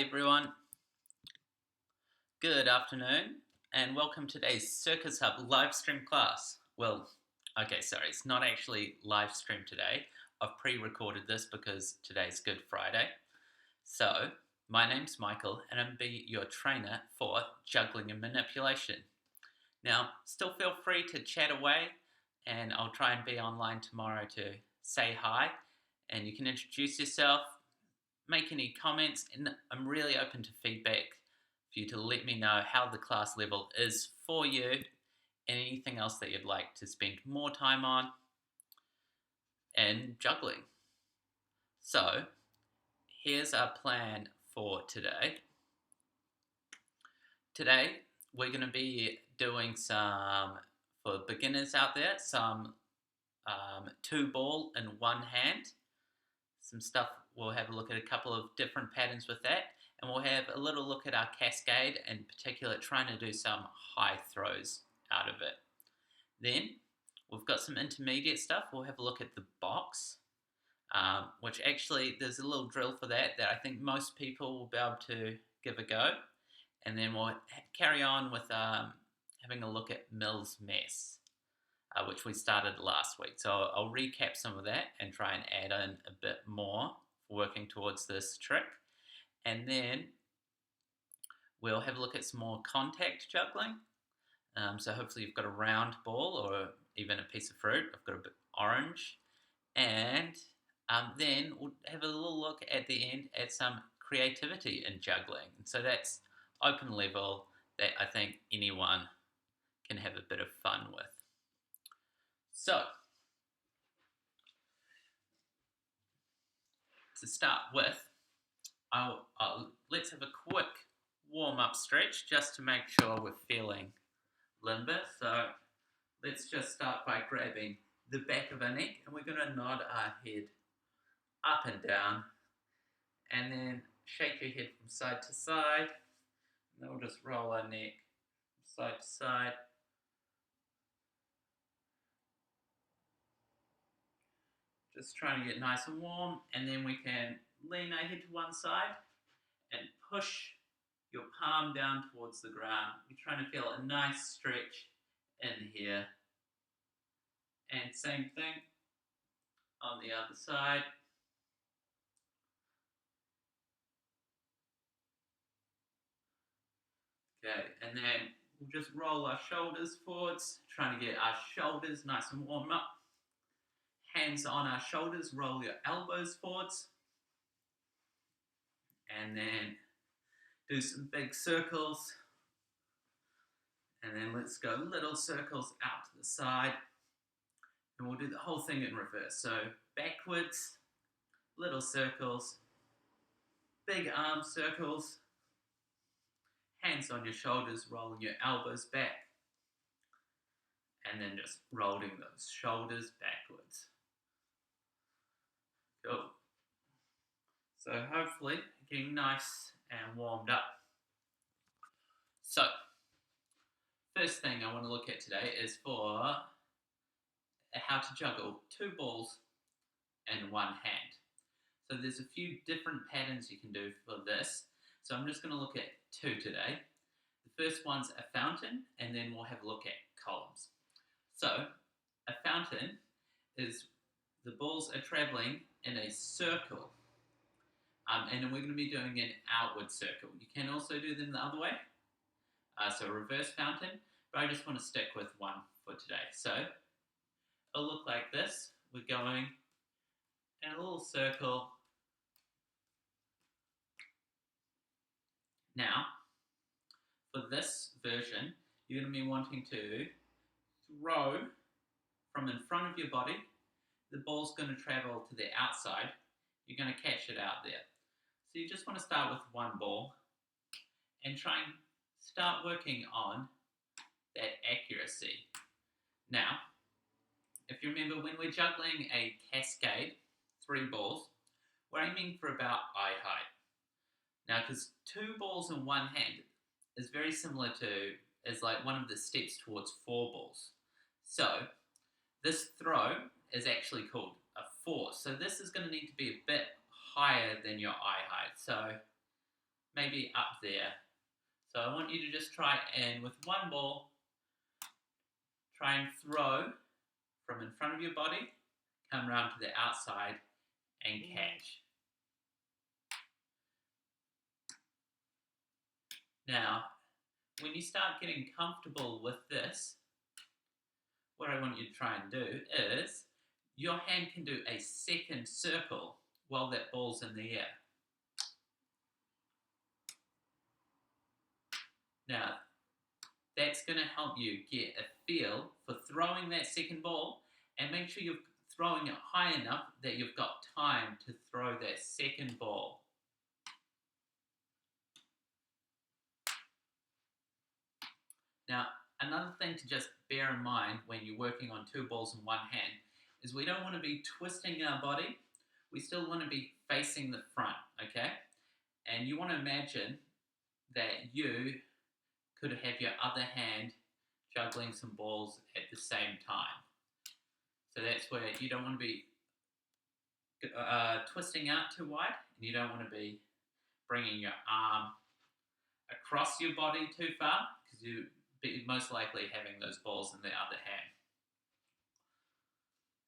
everyone. Good afternoon, and welcome to today's Circus Hub live stream class. Sorry, it's not actually live stream today. I've pre-recorded this because today's Good Friday. So, my name's Michael, and I'm be your trainer for juggling and manipulation. Now, still feel free to chat away, and I'll try and be online tomorrow to say hi, and you can introduce yourself, make any comments, and I'm really open to feedback for you to let me know how the class level is for you and anything else that you'd like to spend more time on and juggling. So here's our plan for today. Today we're going to be doing some, for beginners out there, some 2-ball in one hand. Some stuff, we'll have a look at a couple of different patterns with that, and we'll have a little look at our cascade, in particular trying to do some high throws out of it. Then we've got some intermediate stuff. We'll have a look at the box, which actually there's a little drill for that I think most people will be able to give a go. And then we'll carry on with having a look at Mills Mess, which we started last week. So I'll recap some of that and try and add in a bit more for working towards this trick. And then we'll have a look at some more contact juggling. So hopefully you've got a round ball or even a piece of fruit. I've got a bit orange. And then we'll have a little look at the end at some creativity in juggling. And so that's open level that I think anyone can have a bit of fun with. So, to start with, let's have a quick warm-up stretch just to make sure we're feeling limber. So, let's just start by grabbing the back of our neck, and we're going to nod our head up and down, and then shake your head from side to side, and then we'll just roll our neck from side to side. Just trying to get nice and warm, and then we can lean our head to one side and push your palm down towards the ground. You're trying to feel a nice stretch in here. And same thing on the other side. Okay, and then we'll just roll our shoulders forwards, trying to get our shoulders nice and warm up. Hands on our shoulders, roll your elbows forwards. And then do some big circles. And then let's go little circles out to the side. And we'll do the whole thing in reverse. So backwards, little circles, big arm circles, hands on your shoulders, rolling your elbows back. And then just rolling those shoulders backwards. Cool. So hopefully getting nice and warmed up. So, first thing I want to look at today is for how to juggle 2 balls in one hand. So there's a few different patterns you can do for this. So I'm just going to look at 2 today. The first one's a fountain, and then we'll have a look at columns. So a fountain is the balls are traveling in a circle, and then we're going to be doing an outward circle. You can also do them the other way, so a reverse fountain, but I just want to stick with one for today. So it'll look like this. We're going in a little circle. Now, for this version, you're going to be wanting to throw from in front of your body. The ball's going to travel to the outside. You're going to catch it out there. So you just want to start with one ball and try and start working on that accuracy. Now, if you remember, when we're juggling a cascade, 3 balls, we're aiming for about eye height. Now, because 2 balls in one hand is very similar to, is like one of the steps towards 4 balls. So, this throw is actually called a 4. So this is going to need to be a bit higher than your eye height. So maybe up there. So I want you to just try and with one ball, try and throw from in front of your body, come around to the outside and catch. Now, when you start getting comfortable with this, what I want you to try and do is your hand can do a second circle while that ball's in the air. Now, that's going to help you get a feel for throwing that second ball, and make sure you're throwing it high enough that you've got time to throw that second ball. Now, another thing to just bear in mind when you're working on two balls in one hand is we don't want to be twisting our body. We still want to be facing the front, okay? And you want to imagine that you could have your other hand juggling some balls at the same time. So that's where you don't want to be twisting out too wide, and you don't want to be bringing your arm across your body too far, because you'd be most likely having those balls in the other hand.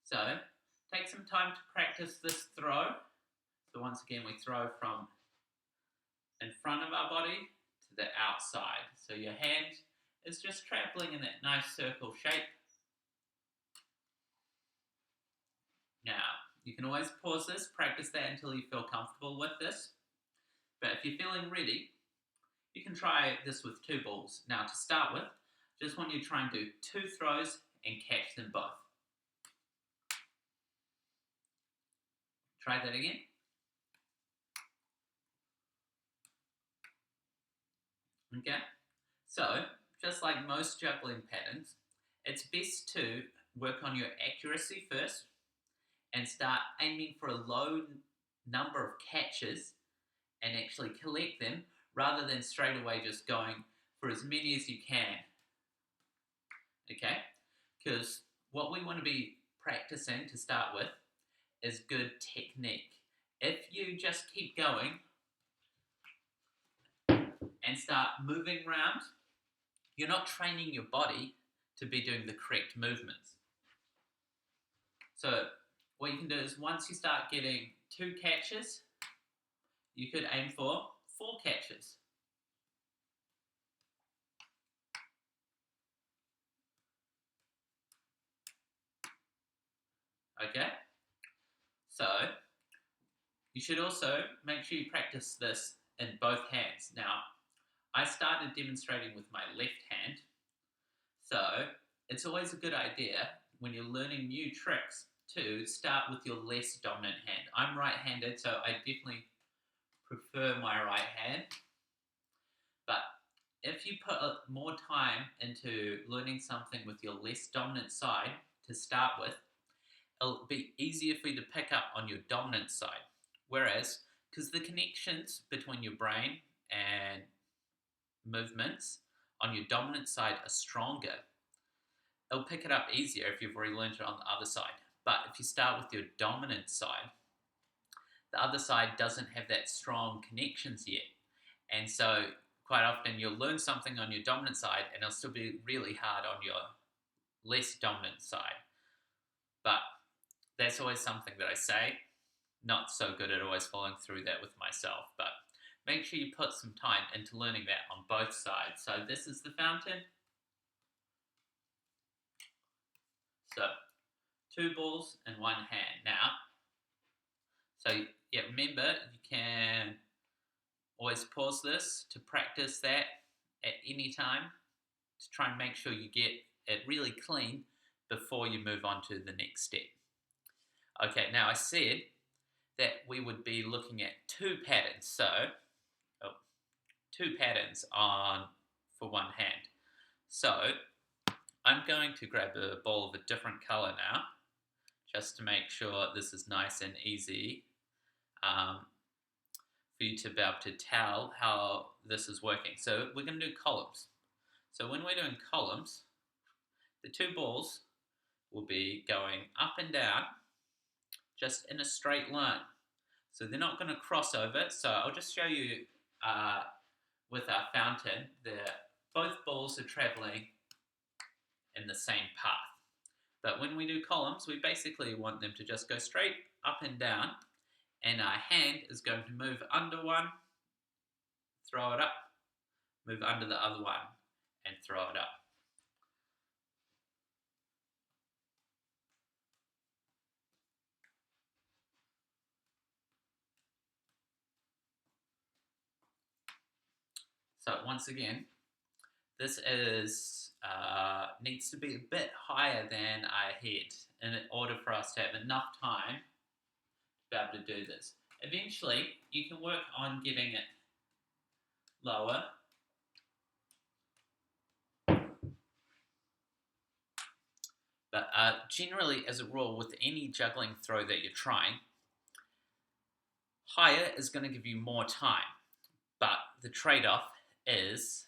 So take some time to practice this throw. So once again, we throw from in front of our body to the outside. So your hand is just traveling in that nice circle shape. Now, you can always pause this, practice that until you feel comfortable with this. But if you're feeling ready, you can try this with two balls. Now, to start with, just want you to try and do two throws and catch them both. Try that again. Okay, so just like most juggling patterns, it's best to work on your accuracy first and start aiming for a low number of catches and actually collect them rather than straight away just going for as many as you can. Okay, because what we want to be practicing to start with is good technique. If you just keep going and start moving around, you're not training your body to be doing the correct movements. So what you can do is once you start getting 2 catches, you could aim for 4 catches. Okay? So you should also make sure you practice this in both hands. Now, I started demonstrating with my left hand, so it's always a good idea when you're learning new tricks to start with your less dominant hand. I'm right-handed, so I definitely prefer my right hand. But if you put more time into learning something with your less dominant side to start with, it'll be easier for you to pick up on your dominant side. Whereas, because the connections between your brain and movements on your dominant side are stronger, it'll pick it up easier if you've already learned it on the other side. But if you start with your dominant side, the other side doesn't have that strong connections yet. And so quite often you'll learn something on your dominant side and it'll still be really hard on your less dominant side. But that's always something that I say. Not so good at always following through that with myself. But make sure you put some time into learning that on both sides. So this is the fountain. So 2 balls in one hand. Now, so yeah, remember you can always pause this to practice that at any time to try and make sure you get it really clean before you move on to the next step. Okay, now I said that we would be looking at 2 patterns. So, 2 patterns for one hand. So, I'm going to grab a ball of a different color now, just to make sure this is nice and easy for you to be able to tell how this is working. So we're going to do columns. So when we're doing columns, the 2 balls will be going up and down just in a straight line. So they're not going to cross over. So I'll just show you with our fountain, both balls are traveling in the same path. But when we do columns, we basically want them to just go straight up and down, and our hand is going to move under one, throw it up, move under the other one, and throw it up. So once again, this needs to be a bit higher than our head in order for us to have enough time to be able to do this. Eventually, you can work on getting it lower. But generally, as a rule, with any juggling throw that you're trying, higher is going to give you more time. But the trade-off is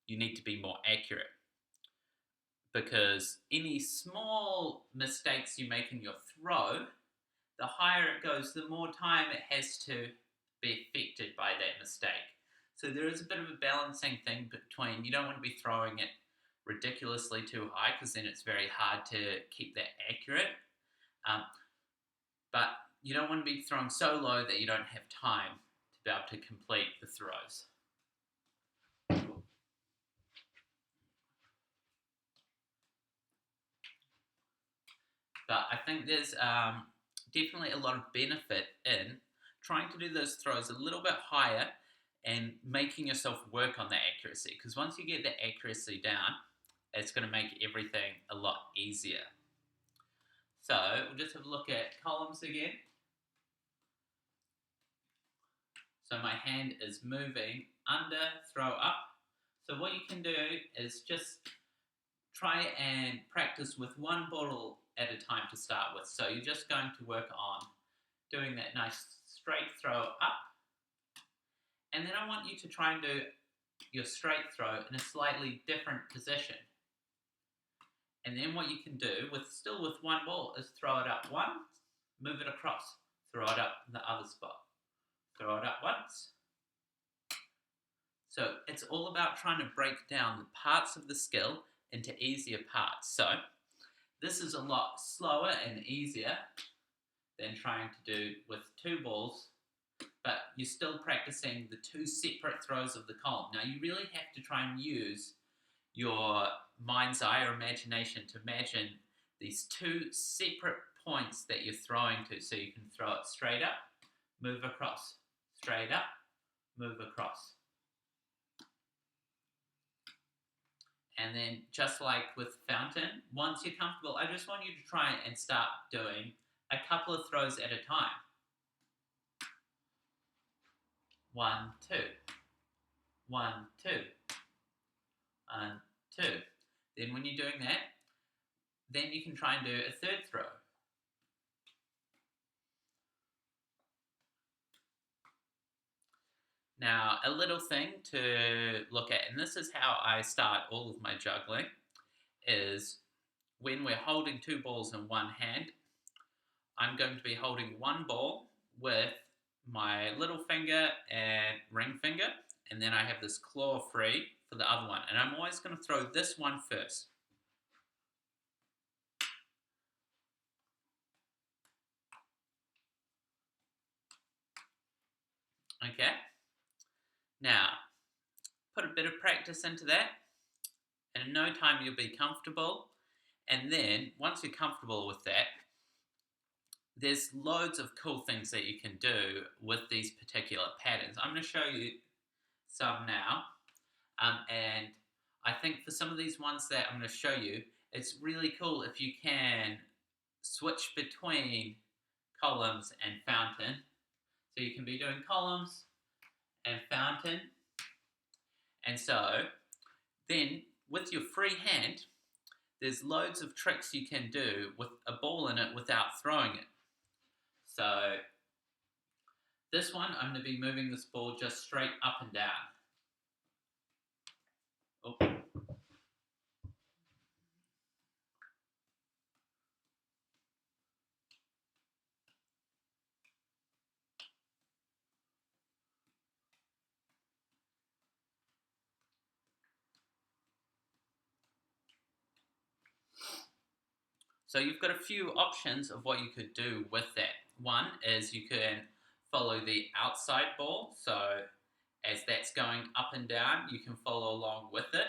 you need to be more accurate, because any small mistakes you make in your throw, the higher it goes, the more time it has to be affected by that mistake. So there is a bit of a balancing thing between, you don't want to be throwing it ridiculously too high, because then it's very hard to keep that accurate. But you don't want to be throwing so low that you don't have time to be able to complete the throws. But I think there's definitely a lot of benefit in trying to do those throws a little bit higher and making yourself work on the accuracy. Because once you get the accuracy down, it's going to make everything a lot easier. So we'll just have a look at columns again. So my hand is moving under, throw up. So what you can do is just try and practice with one ball at a time to start with. So you're just going to work on doing that nice straight throw up. And then I want you to try and do your straight throw in a slightly different position. And then what you can do, still with one ball, is throw it up once, move it across, throw it up in the other spot, throw it up once. So it's all about trying to break down the parts of the skill into easier parts. So this is a lot slower and easier than trying to do with two balls, but you're still practicing the two separate throws of the column. Now you really have to try and use your mind's eye or imagination to imagine these two separate points that you're throwing to, so you can throw it straight up, move across, straight up, move across. And then just like with fountain, once you're comfortable, I just want you to try and start doing a couple of throws at a time. 1, 2, 1, 2, 1, 2. Then when you're doing that, then you can try and do a third throw. Now, a little thing to look at, and this is how I start all of my juggling, is when we're holding two balls in one hand, I'm going to be holding one ball with my little finger and ring finger, and then I have this claw free for the other one, and I'm always going to throw this one first. Okay? Now, put a bit of practice into that, and in no time you'll be comfortable. And then, once you're comfortable with that, there's loads of cool things that you can do with these particular patterns. I'm going to show you some now. And I think for some of these ones that I'm going to show you, it's really cool if you can switch between columns and fountain. So you can be doing columns and fountain. And so then with your free hand, there's loads of tricks you can do with a ball in it without throwing it. So this one, I'm going to be moving this ball just straight up and down. Oh. So you've got a few options of what you could do with that. One is you can follow the outside ball. So as that's going up and down, you can follow along with it.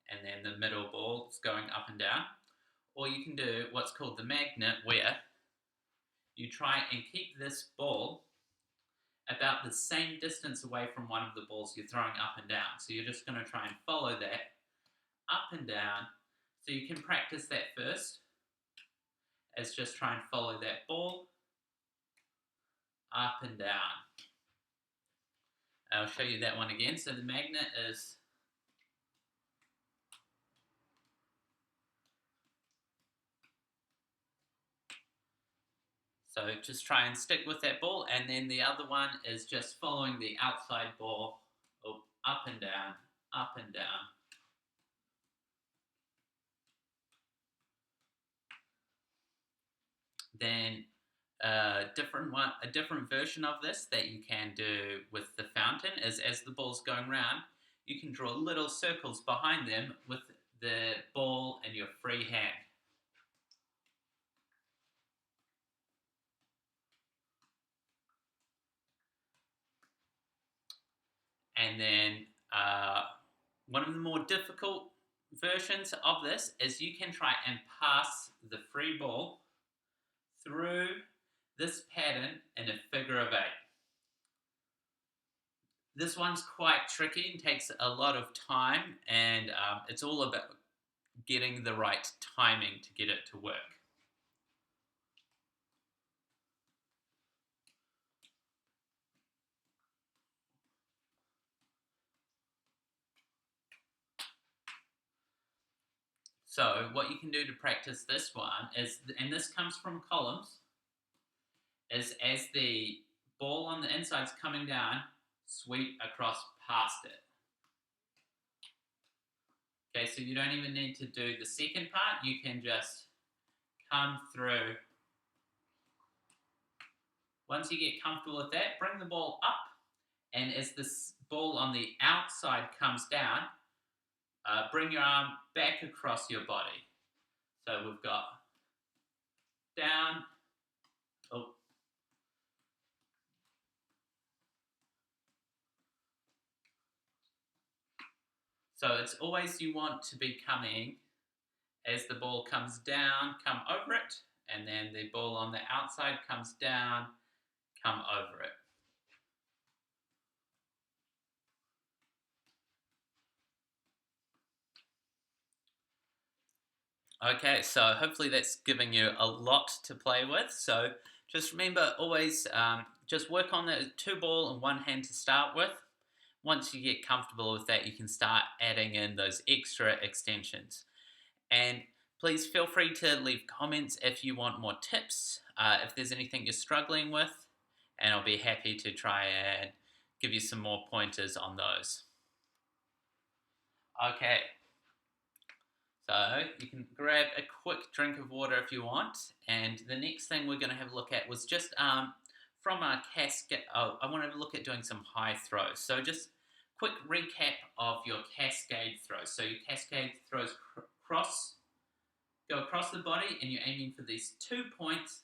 And then the middle ball is going up and down. Or you can do what's called the magnet, where you try and keep this ball about the same distance away from one of the balls you're throwing up and down. So you're just going to try and follow that up and down. So you can practice that first, as just try and follow that ball up and down. I'll show you that one again. So the magnet is so just try and stick with that ball, and then the other one is just following the outside ball up and down, up and down. Then a different version of this that you can do with the fountain is, as the ball's going round, you can draw little circles behind them with the ball in your free hand. And then one of the more difficult versions of this is you can try and pass the free ball through this pattern in a figure of 8. This one's quite tricky and takes a lot of time, and it's all about getting the right timing to get it to work. So what you can do to practice this one is, and this comes from columns, is as the ball on the inside's coming down, sweep across past it. Okay, so you don't even need to do the second part. You can just come through. Once you get comfortable with that, bring the ball up, and as this ball on the outside comes down, bring your arm back across your body. So we've got down, So it's always you want to be coming, as the ball comes down, come over it, and then the ball on the outside comes down, come over it. Okay, so hopefully that's giving you a lot to play with. So just remember, always just work on the 2 ball in one hand to start with. Once you get comfortable with that, you can start adding in those extra extensions. And please feel free to leave comments if you want more tips, if there's anything you're struggling with, and I'll be happy to try and give you some more pointers on those. Okay, so you can grab a quick drink of water if you want, and the next thing we're going to have a look at was just from our cascade. I wanted to look at doing some high throws. So just quick recap of your cascade throws. So your cascade throws go across the body, and you're aiming for these 2 points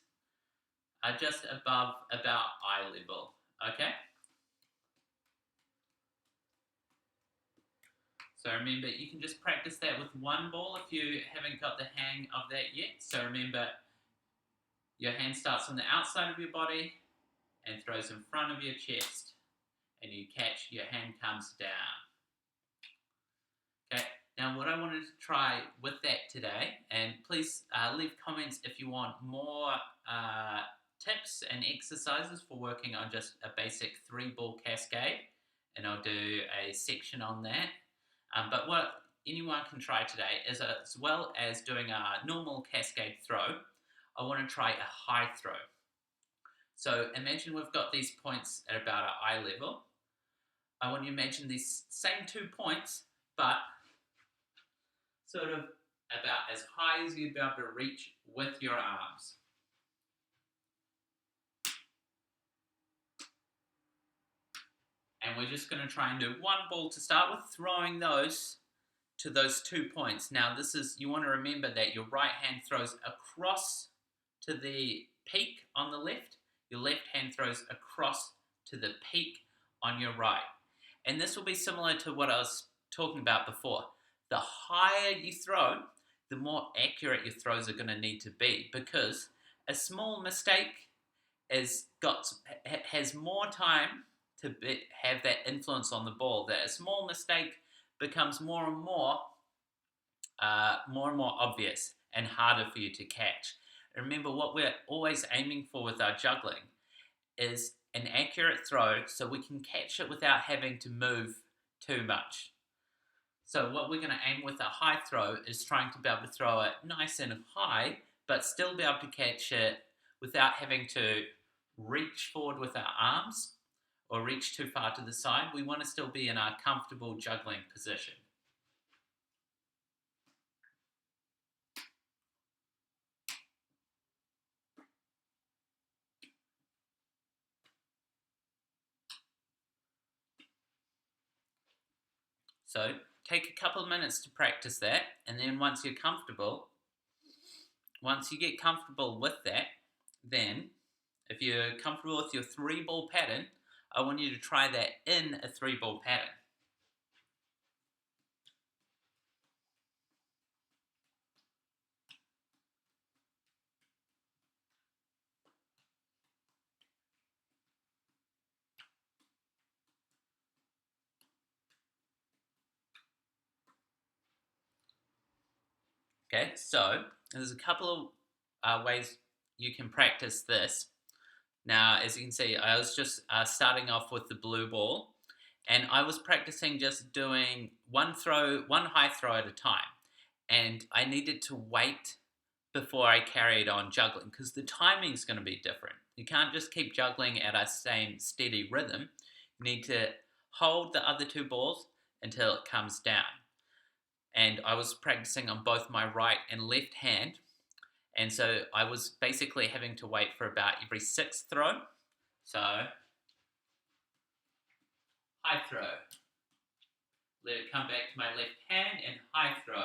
just above about eye level. Okay? So remember, you can just practice that with 1 ball if you haven't got the hang of that yet. So remember, your hand starts on the outside of your body and throws in front of your chest, and you catch, your hand comes down. Okay, now what I wanted to try with that today, and please leave comments if you want more tips and exercises for working on just a basic 3-ball cascade, and I'll do a section on that. But what anyone can try today is, as well as doing a normal cascade throw, I want to try a high throw. So imagine we've got these points at about our eye level. I want you to imagine these same 2 points, but sort of about as high as you'd be able to reach with your arms. And we're just going to try and do 1 ball to start with, throwing those to those 2 points. Now this is, you want to remember that your right hand throws across to the peak on the left, your left hand throws across to the peak on your right. And this will be similar to what I was talking about before. The higher you throw, the more accurate your throws are going to need to be, because a small mistake has more time to have that influence on the ball. That a small mistake becomes more and more obvious and harder for you to catch. Remember, what we're always aiming for with our juggling is an accurate throw so we can catch it without having to move too much. So what we're going to aim with a high throw is trying to be able to throw it nice and high, but still be able to catch it without having to reach forward with our arms or reach too far to the side. We want to still be in our comfortable juggling position. So take a couple of minutes to practice that, and then once you get comfortable with that, then if you're comfortable with your 3-ball pattern, I want you to try that in a 3-ball pattern. Okay, so there's a couple of ways you can practice this. Now, as you can see, I was just starting off with the blue ball, and I was practicing just doing one high throw at a time. And I needed to wait before I carried on juggling, because the timing's going to be different. You can't just keep juggling at a same steady rhythm. You need to hold the other 2 balls until it comes down. And I was practicing on both my right and left hand, and so I was basically having to wait for about every 6th throw. So, high throw. Let it come back to my left hand and high throw.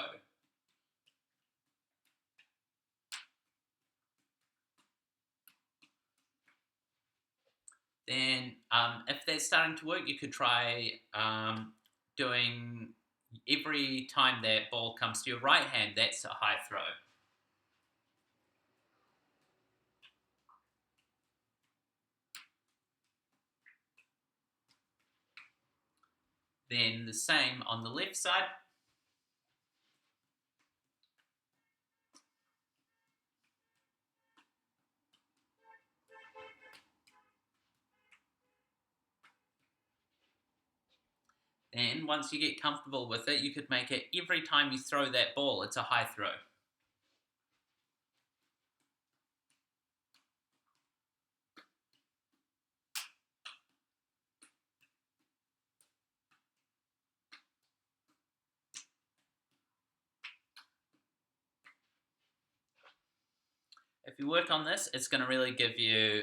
Then, if that's starting to work, you could try doing every time that ball comes to your right hand, that's a high throw. Then the same on the left side. Then once you get comfortable with it, you could make it every time you throw that ball, it's a high throw. If you work on this, it's going to really give you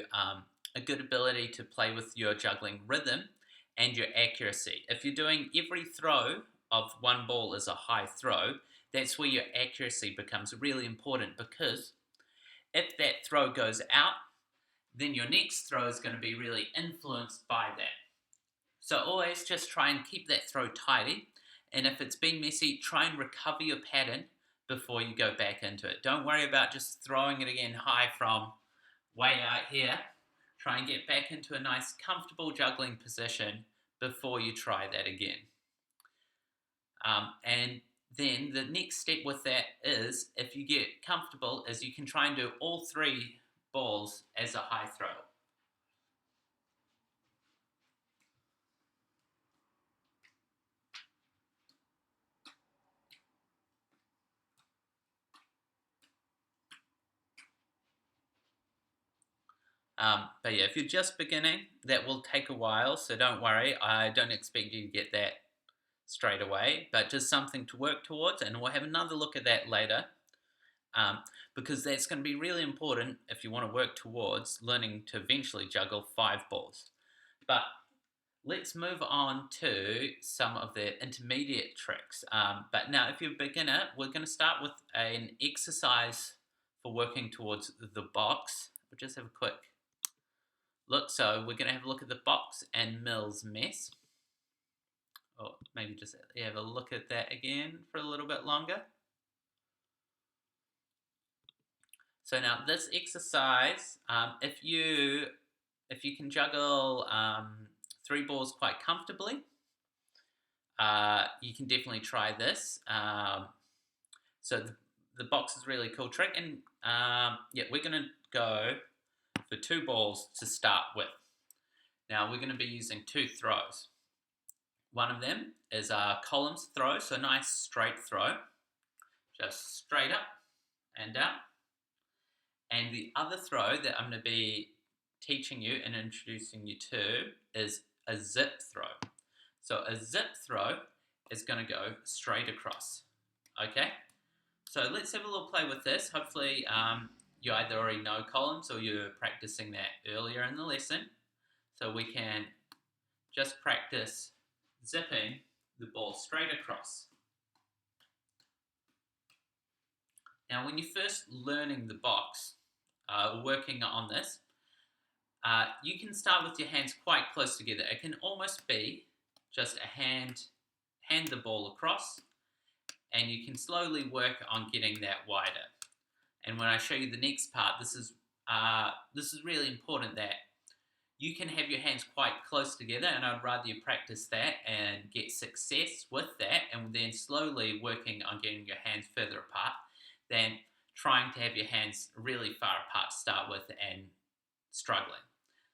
a good ability to play with your juggling rhythm and your accuracy. If you're doing every throw of one ball as a high throw, that's where your accuracy becomes really important, because if that throw goes out, then your next throw is going to be really influenced by that. So always just try and keep that throw tidy, and if it's been messy, try and recover your pattern before you go back into it. Don't worry about just throwing it again high from way out here. Try and get back into a nice comfortable juggling position before you try that again. And then the next step with that is, if you get comfortable, is you can try and do all 3 balls as a high throw. But yeah, if you're just beginning, that will take a while, so don't worry. I don't expect you to get that straight away, but just something to work towards, and we'll have another look at that later, because that's going to be really important if you want to work towards learning to eventually juggle 5 balls. But Let's move on to some of the intermediate tricks. But now, if you're a beginner, we're going to start with an exercise for working towards the box. We'll just have a quick look. So we're going to have a look at the box and Mills mess. Or maybe just have a look at that again for a little bit longer. So now this exercise, if you can juggle 3 balls quite comfortably, you can definitely try this. So the box is a really cool trick, and yeah, we're going to go for 2 balls to start with. Now we're going to be using 2 throws. One of them is a columns throw, so a nice straight throw, just straight up and down. And the other throw that I'm going to be teaching you and introducing you to is a zip throw. So a zip throw is going to go straight across. Okay? So let's have a little play with this. Hopefully you either already know columns or you're practicing that earlier in the lesson. So we can just practice zipping the ball straight across. Now, when you're first learning the box, working on this, you can start with your hands quite close together. It can almost be just a hand the ball across, and you can slowly work on getting that wider. And when I show you the next part, this is really important that you can have your hands quite close together, and I'd rather you practice that and get success with that, and then slowly working on getting your hands further apart than trying to have your hands really far apart to start with and struggling.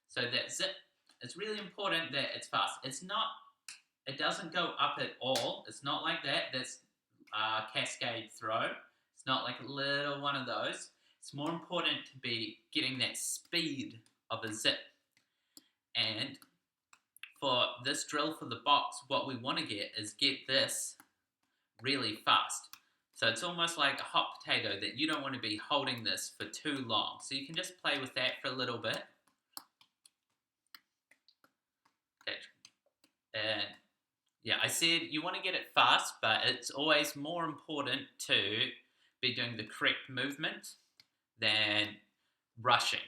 So that zip, it's really important that it's fast. It doesn't go up at all. It's not like that. That's a cascade throw. It's not like a little one of those. It's more important to be getting that speed of a zip. And for this drill for the box, what we want to get this really fast. So it's almost like a hot potato that you don't want to be holding this for too long. So you can just play with that for a little bit. Okay. And yeah, I said you want to get it fast, but it's always more important to be doing the correct movement than rushing.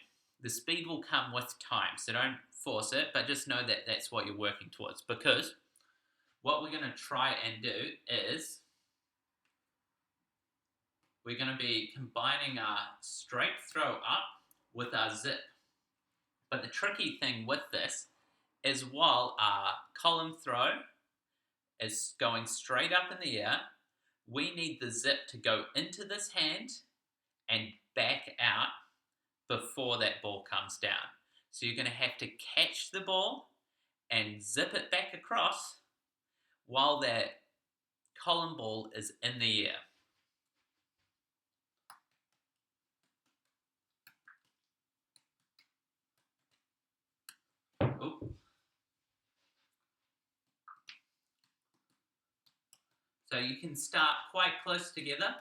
The speed will come with time, so don't force it, but just know that that's what you're working towards. Because what we're going to try and do is we're going to be combining our straight throw up with our zip. But the tricky thing with this is while our column throw is going straight up in the air, we need the zip to go into this hand and back out before that ball comes down. So you're going to have to catch the ball and zip it back across while that column ball is in the air. Ooh. So you can start quite close together.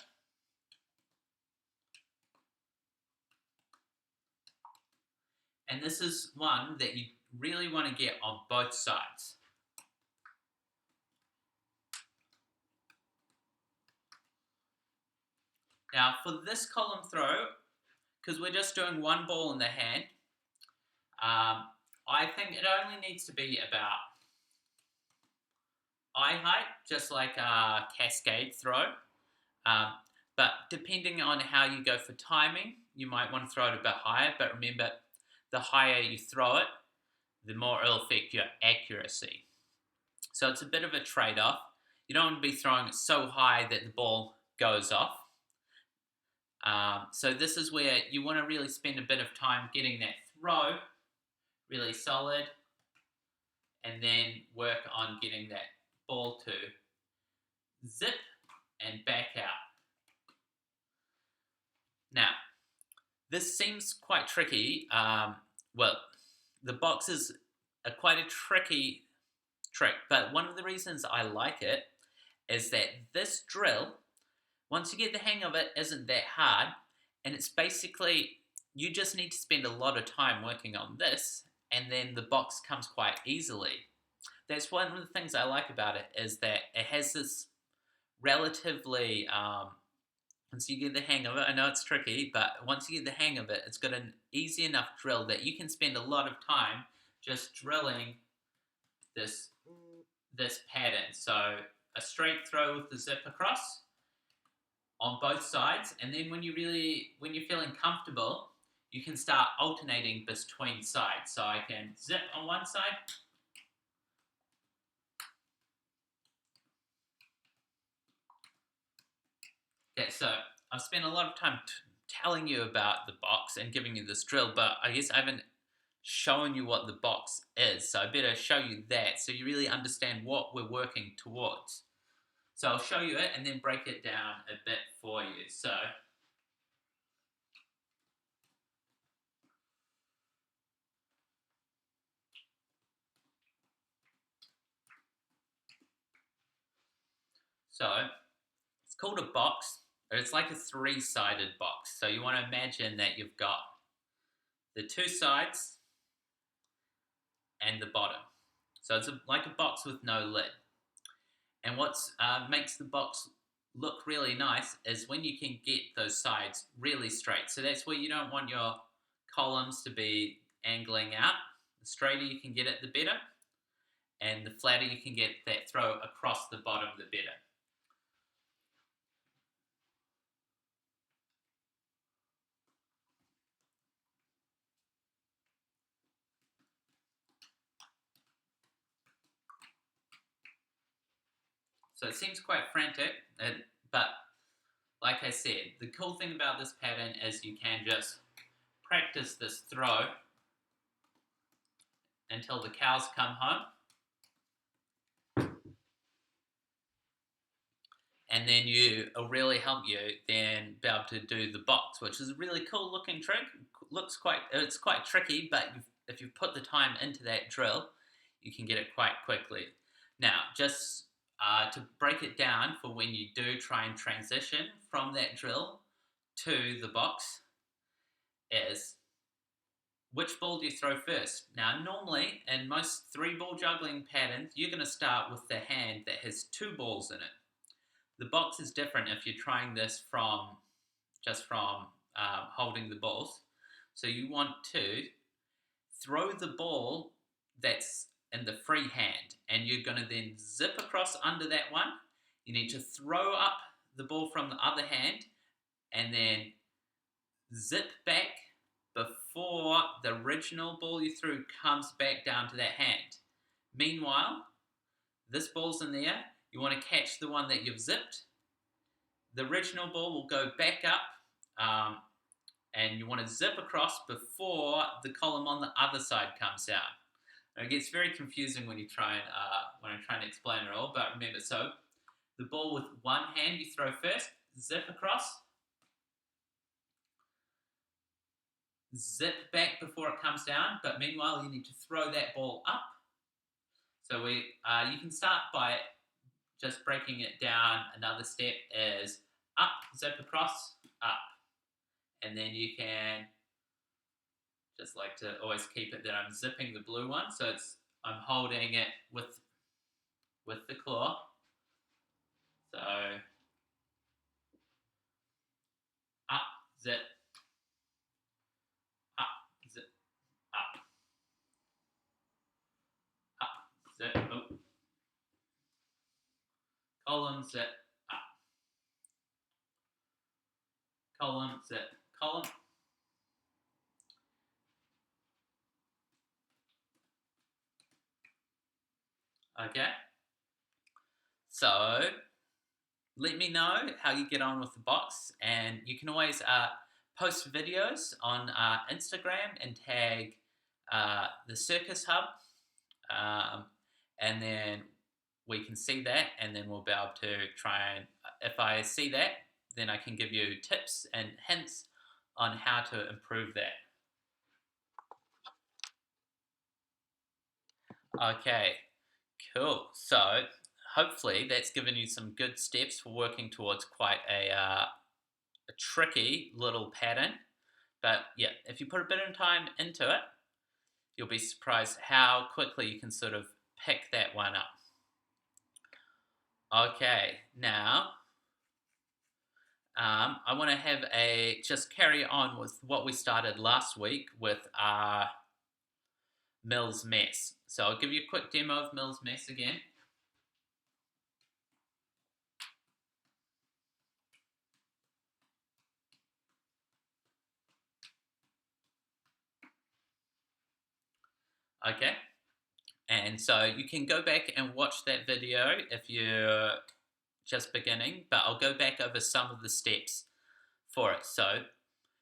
And this is one that you really want to get on both sides. Now for this column throw, because we're just doing 1 ball in the hand, I think it only needs to be about eye height, just like a cascade throw. But depending on how you go for timing, you might want to throw it a bit higher, but remember, the higher you throw it, the more it'll affect your accuracy. So it's a bit of a trade-off. You don't want to be throwing it so high that the ball goes off. So this is where you want to really spend a bit of time getting that throw really solid, and then work on getting that ball to zip and back out. Now, this seems quite tricky. Well, the box is quite a tricky trick, but one of the reasons I like it is that this drill, once you get the hang of it, isn't that hard, and it's basically, you just need to spend a lot of time working on this, and then the box comes quite easily. that's one of the things I like about it, is that it has this relatively once you get the hang of it, I know it's tricky, but once you get the hang of it, it's got an easy enough drill that you can spend a lot of time just drilling this pattern. So a straight throw with the zip across on both sides, and then when you're feeling comfortable, you can start alternating between sides. So I can zip on one side. Okay, so I've spent a lot of time telling you about the box and giving you this drill, but I guess I haven't shown you what the box is. So I better show you that so you really understand what we're working towards. So I'll show you it and then break it down a bit for you. So it's called a box, but it's like a three-sided box. So you want to imagine that you've got the two sides and the bottom. So it's like a box with no lid. And what makes the box look really nice is when you can get those sides really straight. So that's where you don't want your columns to be angling out. The straighter you can get it, the better. And the flatter you can get that throw across the bottom, the better. So it seems quite frantic, but like I said, the cool thing about this pattern is you can just practice this throw until the cows come home. And then it'll really help you then be able to do the box, which is a really cool looking trick. It's quite tricky, but if you put the time into that drill, you can get it quite quickly. Now, just to break it down for when you do try and transition from that drill to the box, is which ball do you throw first? Now, normally in most 3-ball juggling patterns, you're going to start with the hand that has 2 balls in it. The box is different if you're trying this from holding the balls. So you want to throw the ball that's in the free hand, and you're going to then zip across under that one. You need to throw up the ball from the other hand and then zip back before the original ball you threw comes back down to that hand. Meanwhile, this ball's in there. You want to catch the one that you've zipped. The original ball will go back up, and you want to zip across before the column on the other side comes down. It gets very confusing when I'm trying to explain it all, but remember, so the ball with one hand you throw first, zip across, zip back before it comes down, but meanwhile you need to throw that ball up. So you can start by just breaking it down. Another step is up, zip across, up. And then you can just like to always keep it that I'm zipping the blue one, so I'm holding it with the claw. So up, zip, up, zip, up, zip, oh. Column, zip, up. Column, zip, column. Okay. So let me know how you get on with the box, and you can always post videos on Instagram and tag the Circus Hub, and then we can see that, and then we'll be able to try and, if I see that, then I can give you tips and hints on how to improve that. Okay, cool. So hopefully that's given you some good steps for working towards quite a tricky little pattern. But yeah, if you put a bit of time into it, you'll be surprised how quickly you can sort of pick that one up. Okay, now I want to have just carry on with what we started last week with our Mills Mess. So I'll give you a quick demo of Mills Mess again. Okay, and so you can go back and watch that video if you're just beginning, but I'll go back over some of the steps for it. So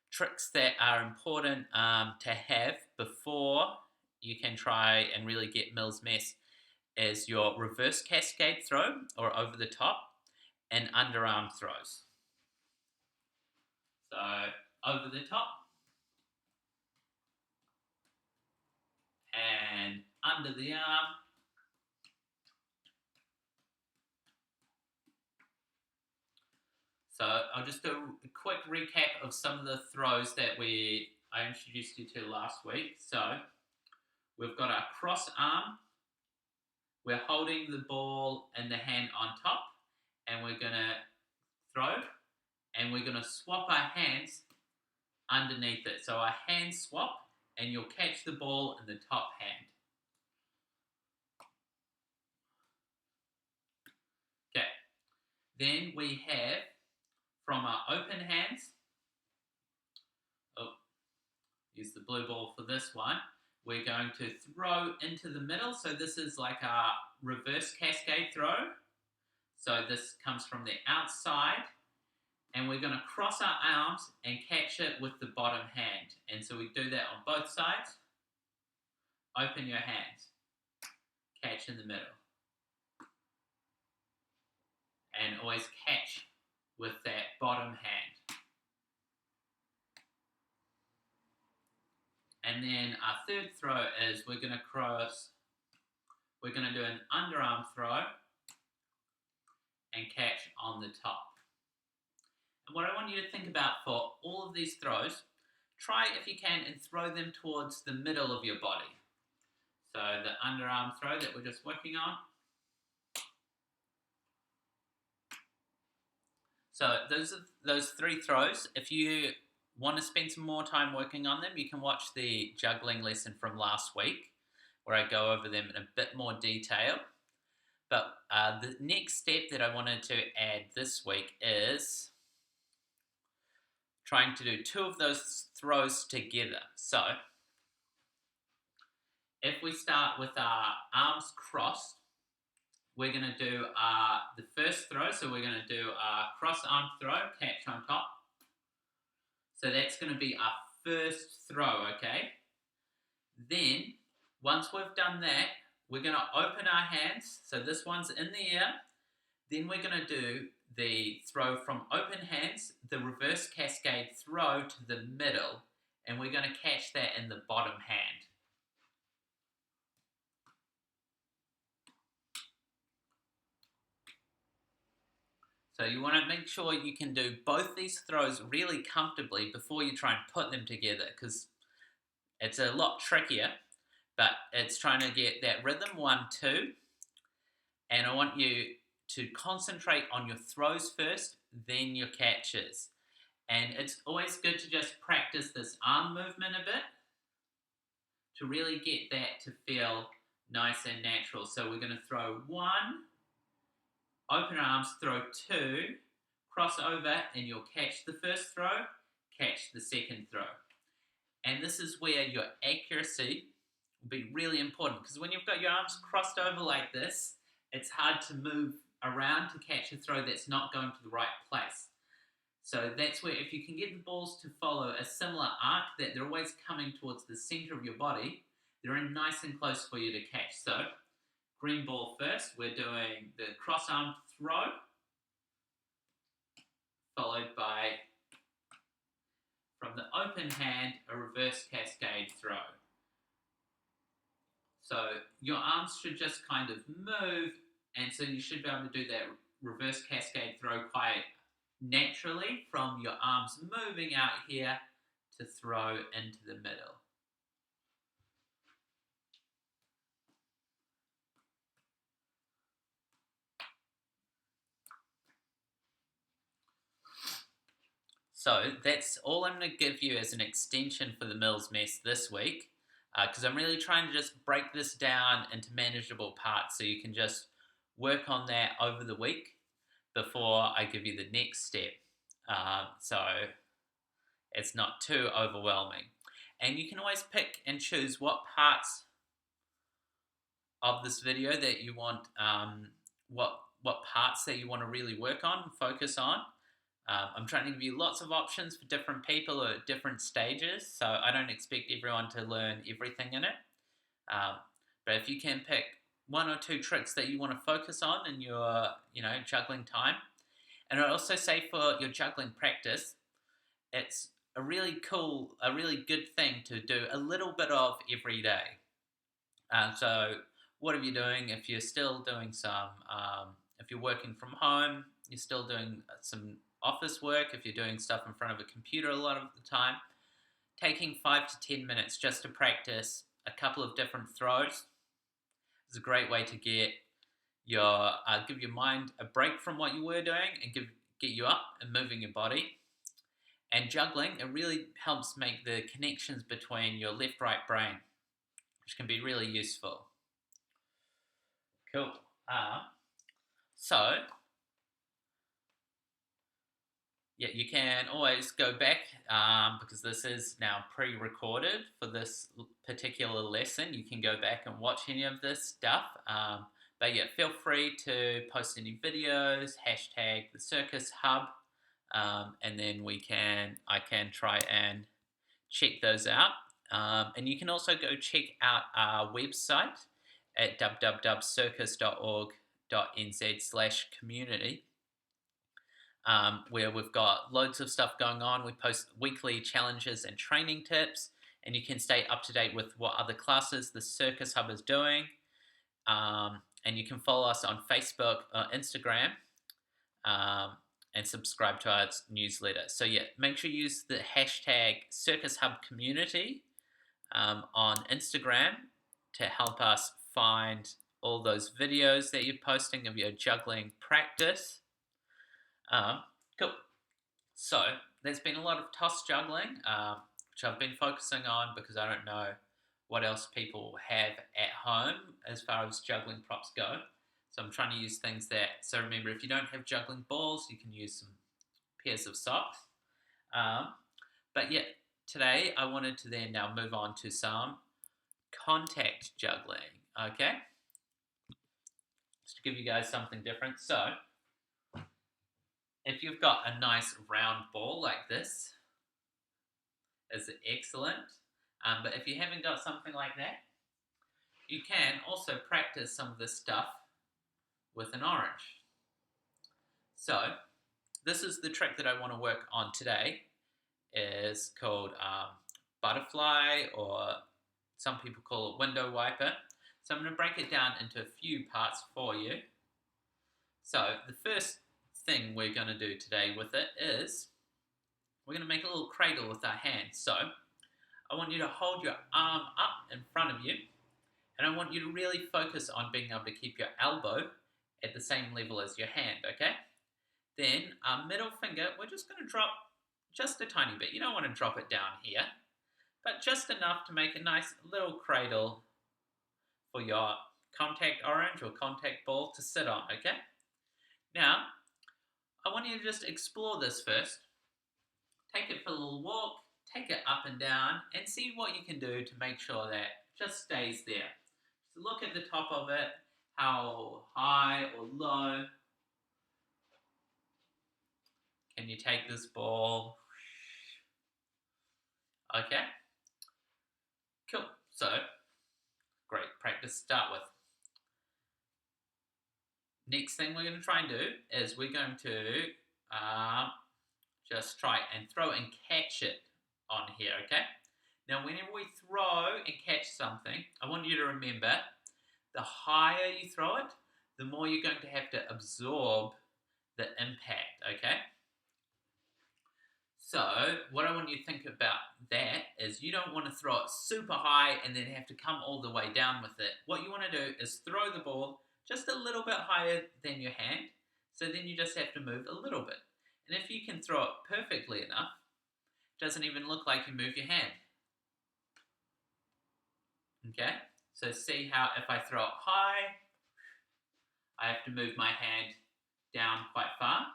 tricks that are important to have before you can try and really get Mills Mess is your reverse cascade throw or over the top and underarm throws. So over the top and under the arm. So I'll just do a quick recap of some of the throws that I introduced you to last week. So we've got our cross arm. We're holding the ball and the hand on top, and we're going to throw, and we're going to swap our hands underneath it. So our hands swap, and you'll catch the ball in the top hand. Okay. Then we have, from our open hands, use the blue ball for this one, we're going to throw into the middle. So this is like our reverse cascade throw. So this comes from the outside, and we're going to cross our arms and catch it with the bottom hand. And so we do that on both sides. Open your hands, catch in the middle, and always catch with that bottom hand. And then our third throw is we're going to do an underarm throw and catch on the top. And what I want you to think about for all of these throws, try if you can and throw them towards the middle of your body. So the underarm throw that we're just working on. So those three throws. If you want to spend some more time working on them, you can watch the juggling lesson from last week where I go over them in a bit more detail. But the next step that I wanted to add this week is trying to do two of those throws together. So if we start with our arms crossed, we're going to do the first throw. So we're going to do our cross arm throw, catch on top. So that's going to be our first throw, okay? Then, once we've done that, we're going to open our hands. So this one's in the air. Then we're going to do the throw from open hands, the reverse cascade throw to the middle, and we're going to catch that in the bottom hand. So you want to make sure you can do both these throws really comfortably before you try and put them together, because it's a lot trickier, but it's trying to get that rhythm 1, 2, and I want you to concentrate on your throws first, then your catches. And it's always good to just practice this arm movement a bit to really get that to feel nice and natural. So we're going to throw 1, open arms, throw 2, cross over, and you'll catch the first throw, catch the second throw. And this is where your accuracy will be really important, because when you've got your arms crossed over like this, it's hard to move around to catch a throw that's not going to the right place. So that's where, if you can get the balls to follow a similar arc, that they're always coming towards the center of your body, they're in nice and close for you to catch. So green ball first, we're doing the cross arm throw, followed by, from the open hand, a reverse cascade throw. So your arms should just kind of move, and so you should be able to do that reverse cascade throw quite naturally from your arms moving out here to throw into the middle. So that's all I'm going to give you as an extension for the Mills mess this week, because I'm really trying to just break this down into manageable parts so you can just work on that over the week before I give you the next step. So it's not too overwhelming. And you can always pick and choose what parts of this video that you want, what parts that you want to really work on, focus on. I'm trying to give you lots of options for different people at different stages, so I don't expect everyone to learn everything in it. But if you can pick one or two tricks that you want to focus on in your, juggling time, and I'd also say for your juggling practice, it's a really good thing to do a little bit of every day. So what are you doing if you're still doing if you're working from home, you're still doing some office work, if you're doing stuff in front of a computer a lot of the time, taking 5 to 10 minutes just to practice a couple of different throws is a great way to give your mind a break from what you were doing and get you up and moving your body. And juggling, it really helps make the connections between your left-right brain, which can be really useful. Cool. So, yeah, you can always go back because this is now pre-recorded for this particular lesson. You can go back and watch any of this stuff. But yeah, feel free to post any videos, hashtag the Circus Hub, and then I can try and check those out. And you can also go check out our website at www.circus.org.nz/community, where we've got loads of stuff going on. We post weekly challenges and training tips, and you can stay up to date with what other classes the Circus Hub is doing. And you can follow us on Facebook or Instagram, and subscribe to our newsletter. So yeah, make sure you use the hashtag Circus Hub Community on Instagram to help us find all those videos that you're posting of your juggling practice. Cool. So there's been a lot of toss juggling, which I've been focusing on because I don't know what else people have at home as far as juggling props go. So I'm trying to use things so remember, if you don't have juggling balls, you can use some pairs of socks. But yeah, today I wanted to then now move on to some contact juggling, okay? Just to give you guys something different. So, if you've got a nice round ball like this, is excellent. But if you haven't got something like that, you can also practice some of this stuff with an orange. So, this is the trick that I want to work on today. Is called butterfly, or some people call it window wiper. So I'm going to break it down into a few parts for you. So the first thing we're going to do today with it is we're going to make a little cradle with our hands. So I want you to hold your arm up in front of you, and I want you to really focus on being able to keep your elbow at the same level as your hand, okay? Then our middle finger, we're just going to drop just a tiny bit. You don't want to drop it down here, but just enough to make a nice little cradle for your contact orange or contact ball to sit on, okay? Now, I want you to just explore this first. Take it for a little walk, take it up and down, and see what you can do to make sure that it just stays there. So look at the top of it, how high or low can you take this ball? Okay, cool. So, great practice to start with. Next thing we're going to try and do is we're going to just try and throw and catch it on here, okay? Now, whenever we throw and catch something, I want you to remember, the higher you throw it, the more you're going to have to absorb the impact, okay? So, what I want you to think about that is you don't want to throw it super high and then have to come all the way down with it. What you want to do is throw the ball just a little bit higher than your hand, so then you just have to move a little bit. And if you can throw it perfectly enough, it doesn't even look like you move your hand. Okay? So see how if I throw it high, I have to move my hand down quite far.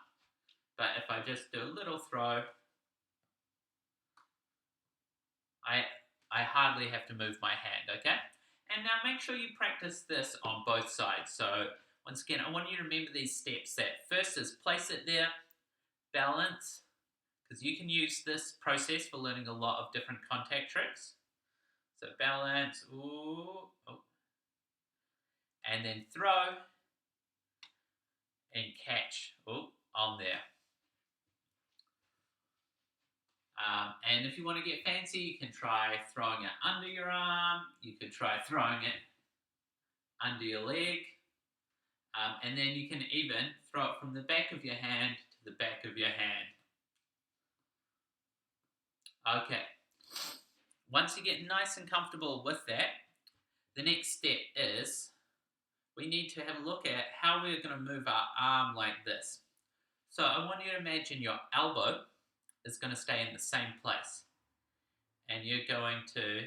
But if I just do a little throw, I hardly have to move my hand, okay? And now make sure you practice this on both sides. So once again, I want you to remember these steps. That first is place it there, balance, because you can use this process for learning a lot of different contact tricks. So balance, ooh, oh, and then throw and catch, oh, on there. And if you want to get fancy, you can try throwing it under your arm. You could try throwing it under your leg. And then you can even throw it from the back of your hand to the back of your hand. Okay. Once you get nice and comfortable with that, the next step is we need to have a look at how we're going to move our arm like this. So I want you to imagine your elbow is going to stay in the same place. And you're going to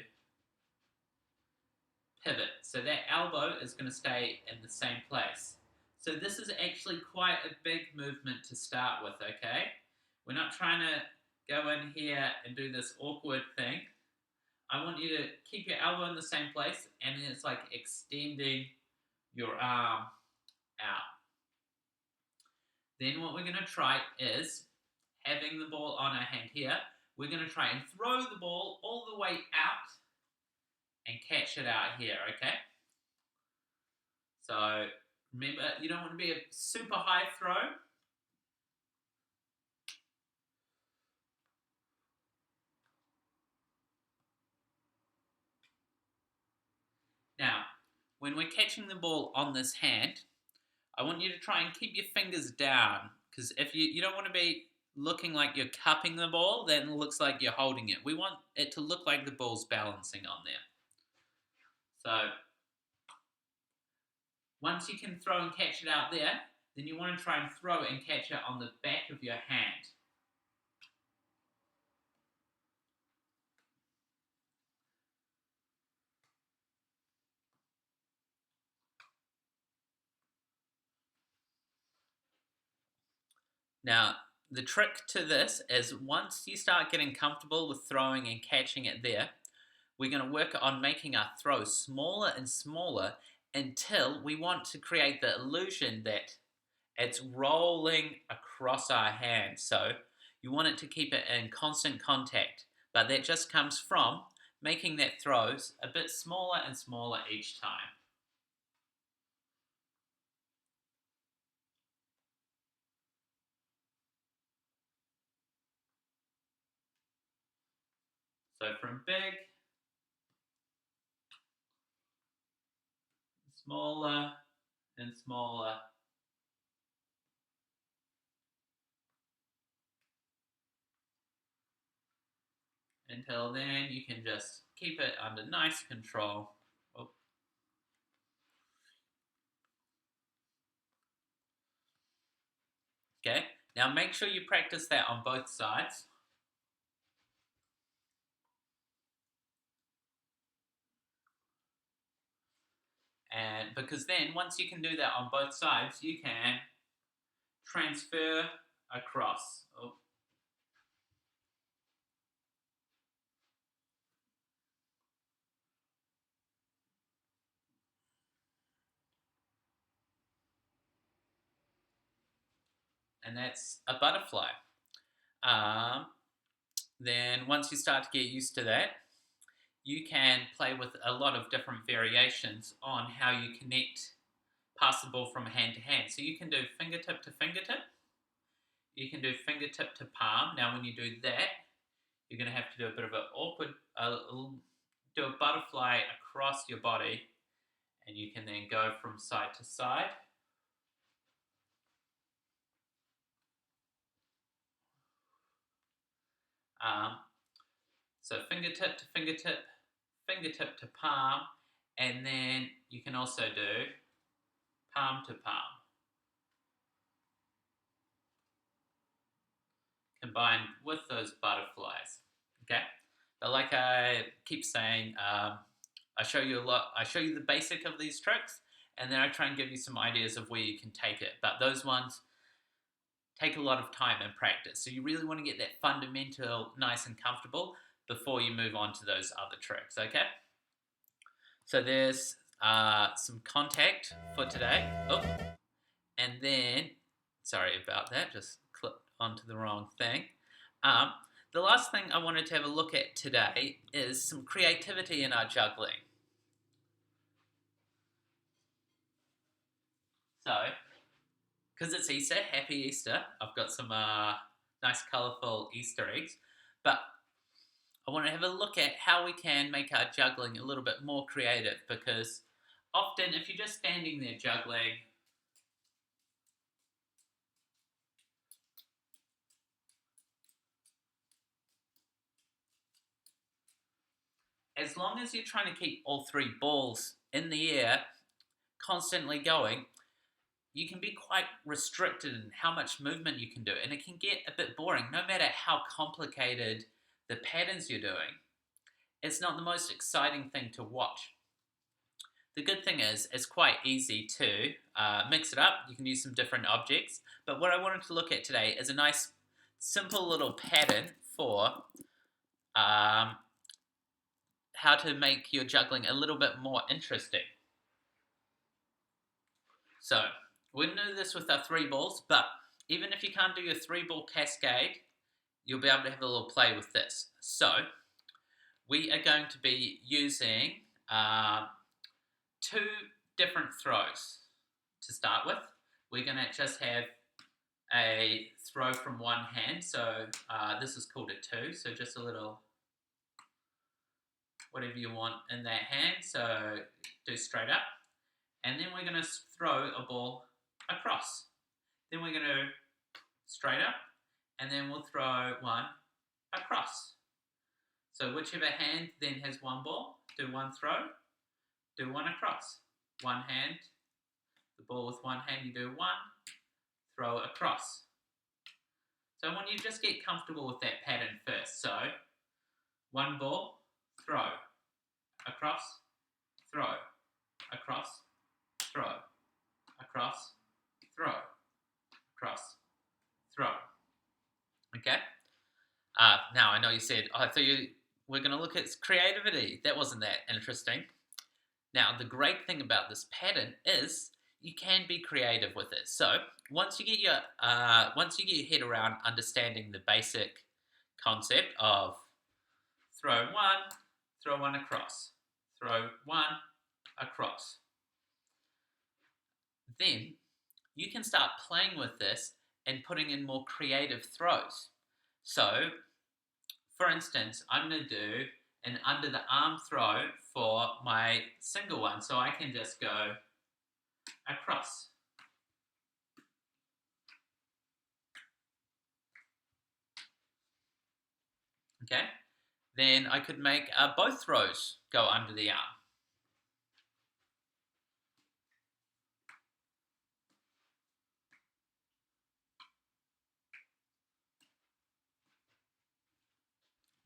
pivot. So that elbow is going to stay in the same place. So this is actually quite a big movement to start with, okay? We're not trying to go in here and do this awkward thing. I want you to keep your elbow in the same place, and then it's like extending your arm out. Then what we're going to try is, having the ball on our hand here, we're going to try and throw the ball all the way out and catch it out here, okay? So remember, you don't want to be a super high throw. Now, when we're catching the ball on this hand, I want you to try and keep your fingers down, because if you don't want to be looking like you're cupping the ball, then it looks like you're holding it. We want it to look like the ball's balancing on there. So once you can throw and catch it out there, then you want to try and throw and catch it on the back of your hand. Now, the trick to this is once you start getting comfortable with throwing and catching it there, we're going to work on making our throw smaller and smaller until we want to create the illusion that it's rolling across our hand. So you want it to keep it in constant contact, but that just comes from making that throws a bit smaller and smaller each time. So from big, smaller, and smaller. Until then, you can just keep it under nice control. Oh. Okay, now make sure you practice that on both sides. And because then, once you can do that on both sides, you can transfer across. Oh. And that's a butterfly. Then once you start to get used to that, you can play with a lot of different variations on how you connect, pass the ball from hand to hand. So you can do fingertip to fingertip. You can do fingertip to palm. Now when you do that, you're going to have to do a bit of an awkward, do a butterfly across your body, and you can then go from side to side. So fingertip to fingertip, fingertip to palm, and then you can also do palm to palm. combined with those butterflies. Okay, but like I keep saying, I show you the basic of these tricks, and then I try and give you some ideas of where you can take it. But those ones take a lot of time and practice. So you really want to get that fundamental nice and comfortable before you move on to those other tricks, okay? So there's some contact for today. Oh, and then, sorry about that, just clicked onto the wrong thing. The last thing I wanted to have a look at today is some creativity in our juggling. So, because it's Easter, happy Easter, I've got some nice colourful Easter eggs, but I want to have a look at how we can make our juggling a little bit more creative, because often if you're just standing there juggling, as long as you're trying to keep all three balls in the air constantly going, you can be quite restricted in how much movement you can do, and it can get a bit boring no matter how complicated the patterns you're doing. It's not the most exciting thing to watch. The good thing is it's quite easy to mix it up. You can use some different objects, but what I wanted to look at today is a nice simple little pattern for how to make your juggling a little bit more interesting. So we're going to do this with our three balls, but even if you can't do your three ball cascade, you'll be able to have a little play with this. So we are going to be using two different throws to start with. We're going to just have a throw from one hand. So this is called a two. So just a little whatever you want in that hand. So do straight up. And then we're going to throw a ball across. Then we're going to straight up. And then we'll throw one across. So whichever hand then has one ball, do one throw, do one across. One hand, the ball with one hand, you do one, throw across. So I want you to just get comfortable with that pattern first. So one ball, throw, across, throw, across, throw, across, throw, across, throw. Okay? Now I know you said, I thought we're going to look at creativity. That wasn't that interesting. Now the great thing about this pattern is you can be creative with it. So once you get your head around understanding the basic concept of throw one across, throw one across, then you can start playing with this and putting in more creative throws. So, for instance, I'm going to do an under the arm throw for my single one. So I can just go across. Okay? Then I could make both throws go under the arm.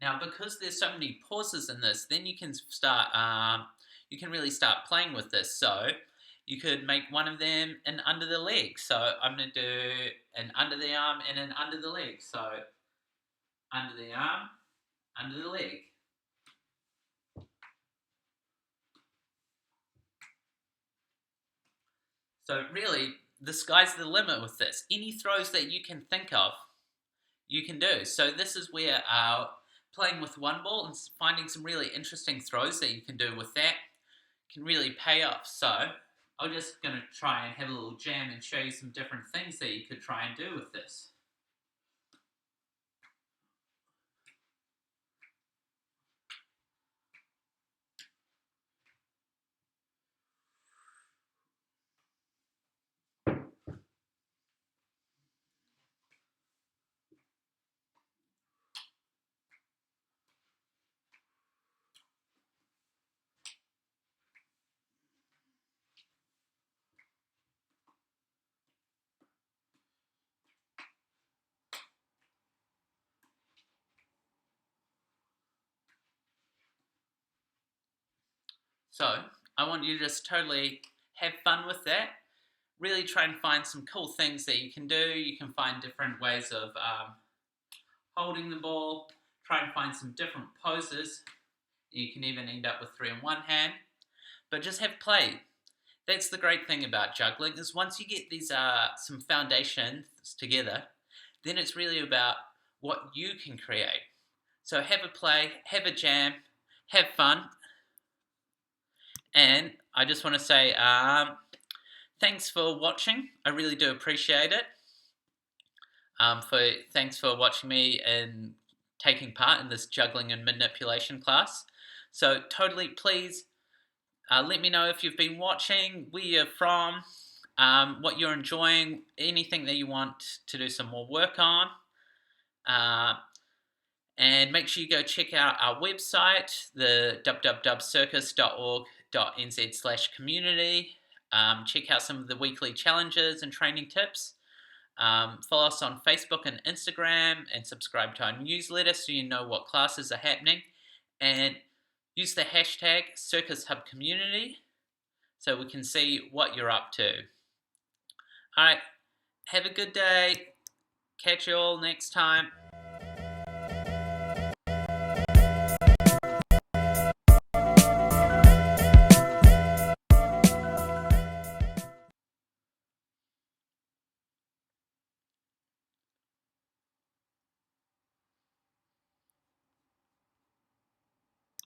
Now, because there's so many pauses in this, then you can start. You can really start playing with this. So you could make one of them an under the leg. So I'm going to do an under the arm and an under the leg. So under the arm, under the leg. So really, the sky's the limit with this. Any throws that you can think of, you can do. So this is where playing with one ball and finding some really interesting throws that you can do with that can really pay off. So I'm just going to try and have a little jam and show you some different things that you could try and do with this. So I want you to just totally have fun with that. Really try and find some cool things that you can do. You can find different ways of holding the ball. Try and find some different poses. You can even end up with three in one hand. But just have play. That's the great thing about juggling is once you get these some foundations together, then it's really about what you can create. So have a play, have a jam, have fun, and I just want to say thanks for watching. I really do appreciate it. Thanks for watching me and taking part in this juggling and manipulation class. So totally, please let me know if you've been watching, where you're from, what you're enjoying, anything that you want to do some more work on. And make sure you go check out our website, the www.circus.org.nz/community. Check out some of the weekly challenges and training tips. Follow us on Facebook and Instagram and subscribe to our newsletter so you know what classes are happening. And use the hashtag CircusHubCommunity so we can see what you're up to. All right, have a good day. Catch you all next time.